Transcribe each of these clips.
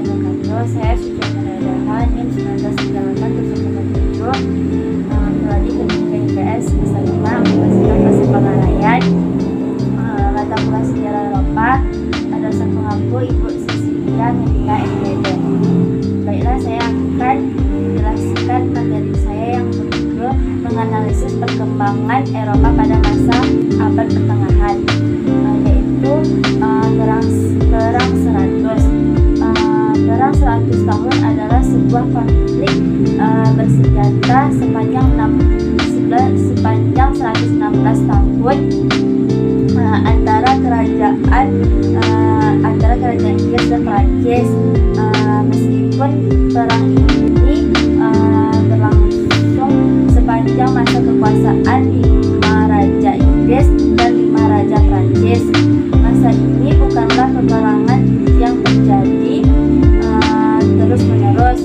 wabarakatuh. Saya Suciana Dahlan, NIM 1998-107, Prodi Teknik IPS semester 5, Universitas Tasikmalaya. Mata kuliah Sejarah Eropa, dosen pengampu Ibu Cecilia Medina MPD. Baiklah, saya akan menjelaskan materi saya yang berjudul menganalisis perkembangan Eropa pada masa abad pertengahan, yaitu Perang 100. Perang 100 tahun adalah sebuah konflik bersenjata sepanjang 116 tahun antara kerajaan Inggris dan Prancis. Meskipun perang ini berlangsung sepanjang masa kekuasaan 5 raja Inggris dan 5 raja Prancis, masa ini bukanlah peperangan yang terjadi terus-menerus,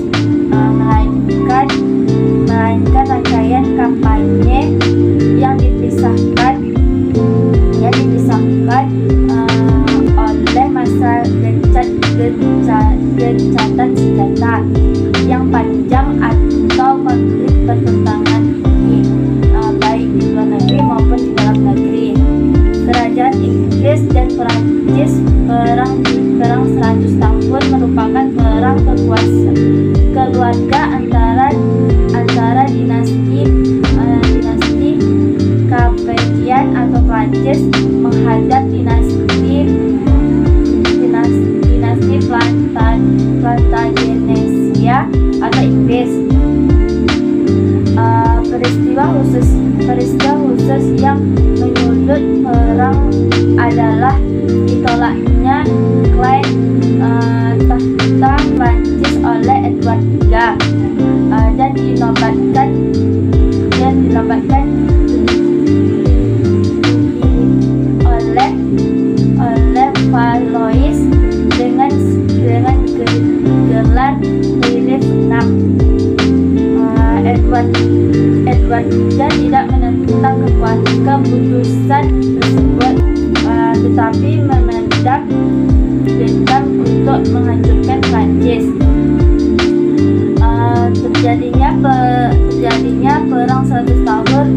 melainkan rangkaian kampanye yang dipisahkan oleh masa gencatan senjata yang panjang atau konflik bertentangan baik di luar negeri maupun di dalam negeri. Kerajaan Inggris dan Prancis perang 100 tahun merupakan perang keluarga antara dinasti Capetian atau Prancis menghadap dinasti Plantagenesia atau Inggris. Peristiwa khusus yang menyulut perang adalah ditolaknya klaim tahta Prancis oleh Edward III dan dinobatkan oleh Valois dengan gelar Philip VI. Edward III tidak menentang keputusan tersebut, tetapi memendam dendam untuk menghancurkan Prancis. Terjadinya perang 100 tahun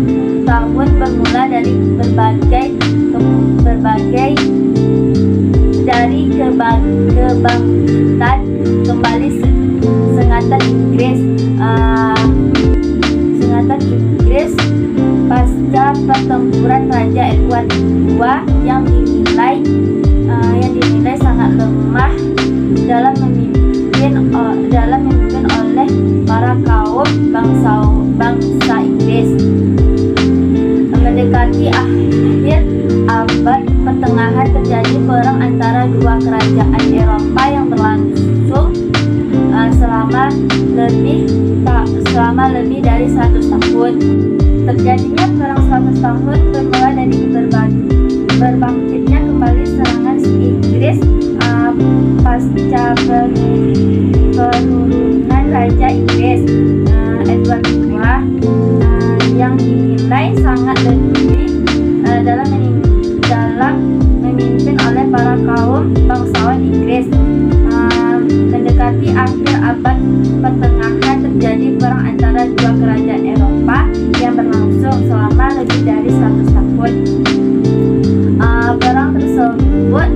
bermula dari kebangkitan kembali sengatan Inggris pasca pertempuran Raja Edward II yang dinilai sangat lemah dalam memimpin oleh para kaum bangsa Inggris. Mendekati akhir abad pertengahan terjadi perang antara dua kerajaan Eropa yang berlangsung selama lebih dari 100 tahun. Terjadinya perang 100 tahun bermula dari berbangkitnya kembali serangan Inggris pasca penurunan Raja Inggris Edward II yang dinilai sangat lebih dalam memimpin oleh para kaum bangsawan Inggris. Mendekati akhir abad pertengahan terjadi perang antara dua kerajaan Eropa yang berlangsung selama lebih dari 100 tahun. Perang tersebut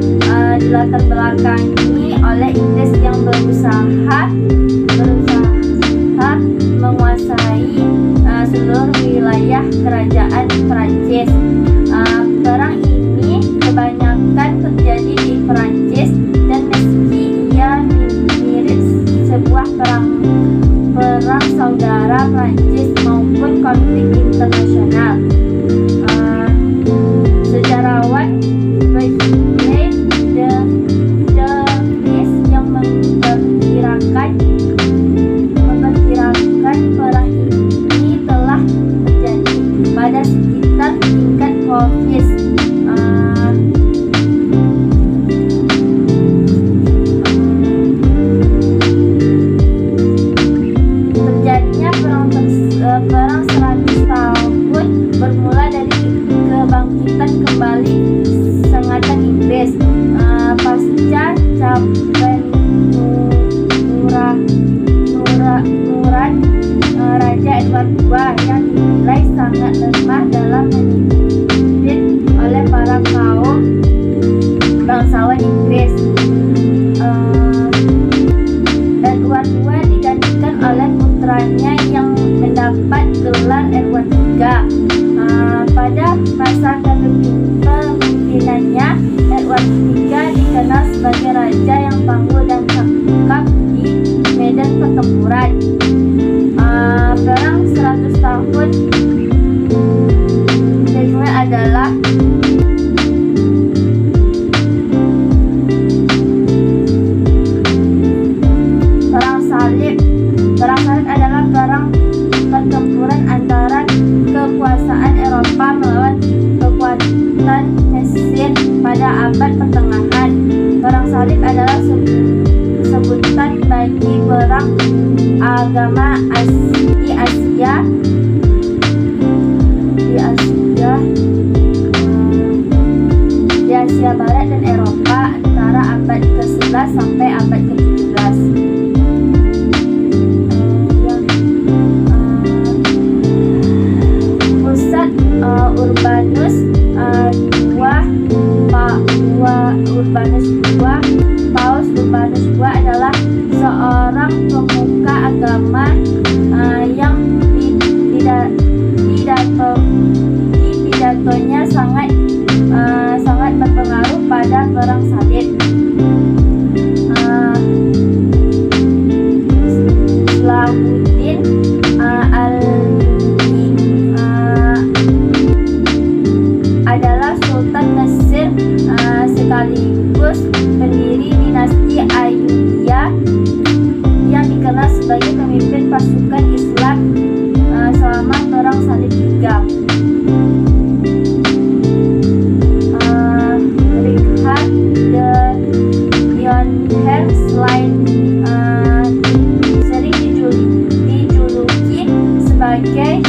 dilatar belakangi oleh Inggris yang berusaha menguasai seluruh wilayah kerajaan Prancis. Perang ini kebanyakan terjadi di Prancis dan meski ia mirip sebuah perang saudara Prancis maupun konflik internasional, sejarawan Brigitte de Vries yang memperkirakan perang ini telah terjadi pada sekitar tingkat Clovis sangat lemah dalam memimpin oleh para kaum bangsawan Inggris. Edward II digantikan oleh putranya yang mendapat gelar Edward III. Pada masa kepemimpinannya, Edward III dikenal sebagai raja yang tangguh dan cakap di medan pertempuran. Perang 100 tahun selanjutnya adalah Perang Salib. Perang Salib adalah perang pertempuran antara kekuasaan Eropa melawan kekuatan Mesir pada abad pertengahan. Perang Salib adalah sebutan bagi perang agama di Asia Barat dan Eropa antara abad ke-11 sampai abad ke-17. Pusat Urbanus Paus Urbanus II adalah seorang pemuka agama yang pidatonya sangat berpengaruh pada perang salib. Salahuddin al-Ayyubi adalah Sultan Mesir sekaligus pendiri dinasti Ayyubiyah yang dikenal sebagai pemimpin pasukan Islam selama Perang Salib III. Richard de Lionheim sering dijuluki sebagai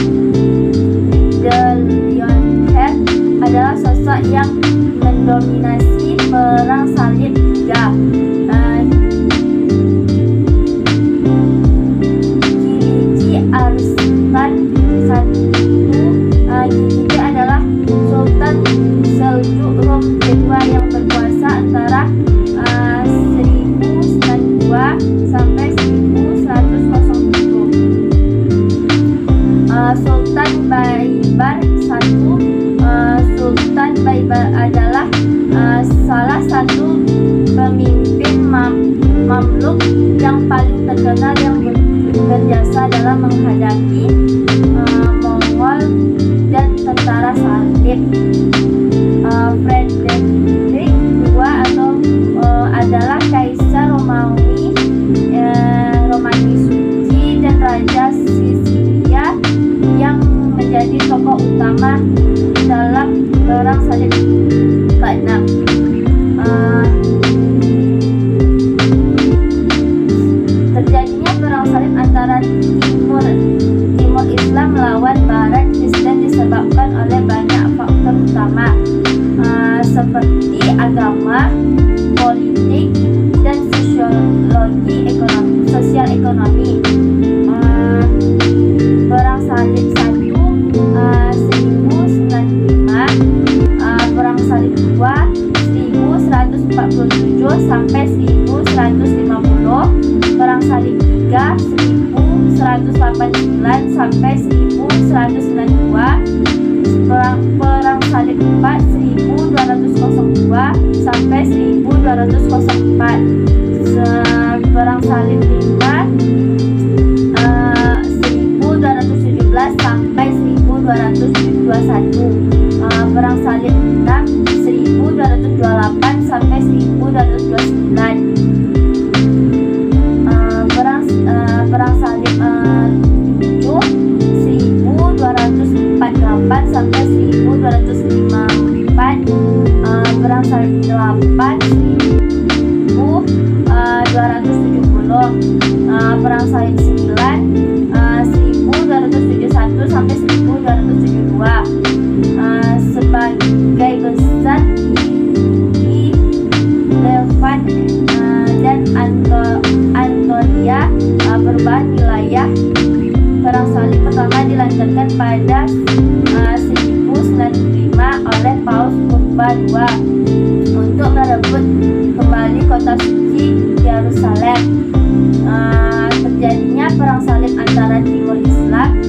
de Lionheim adalah sosok yang mendominasi Perang Salib III. Kiliji Arslan Kiliji adalah Sultan Seljuk Rom kedua yang berkuasa antara 1092 sampai 1107. Sultan Baibar I. Sultan Baibar adalah salah satu pemimpin Mamluk yang paling terkenal yang berjasa dalam menghadapi Mongol dan tentara salib. Frederick II adalah Kaisar Romawi Suci dan Raja Sisilia yang menjadi tokoh utama dalam Perang Salib ke-6. Terjadinya Perang Salib antara Timur Islam melawan Barat Kristen disebabkan oleh banyak faktor utama seperti agama, politik, dan sosial ekonomi. Perang Salib I 1095, Perang Salib II 1147 sampai 1150, Perang Salib III 1189 sampai 1192, Perang Salib IV 1202 sampai 1204, Perang Salib V 1217 sampai 1221, Perang Salib VI 1228 sampai 1229, Perang Salib VII 1248 sampai 1254, Perang Salib VIII 1270, Perang Salib IX 1271 sampai 1272. Sebagai besar di Levant dan Anatolia perubahan wilayah. Perang Salib pertama dilancarkan pada Paus Urban II untuk merebut kembali kota suci Yerusalem. Terjadinya perang salib antara Timur Islam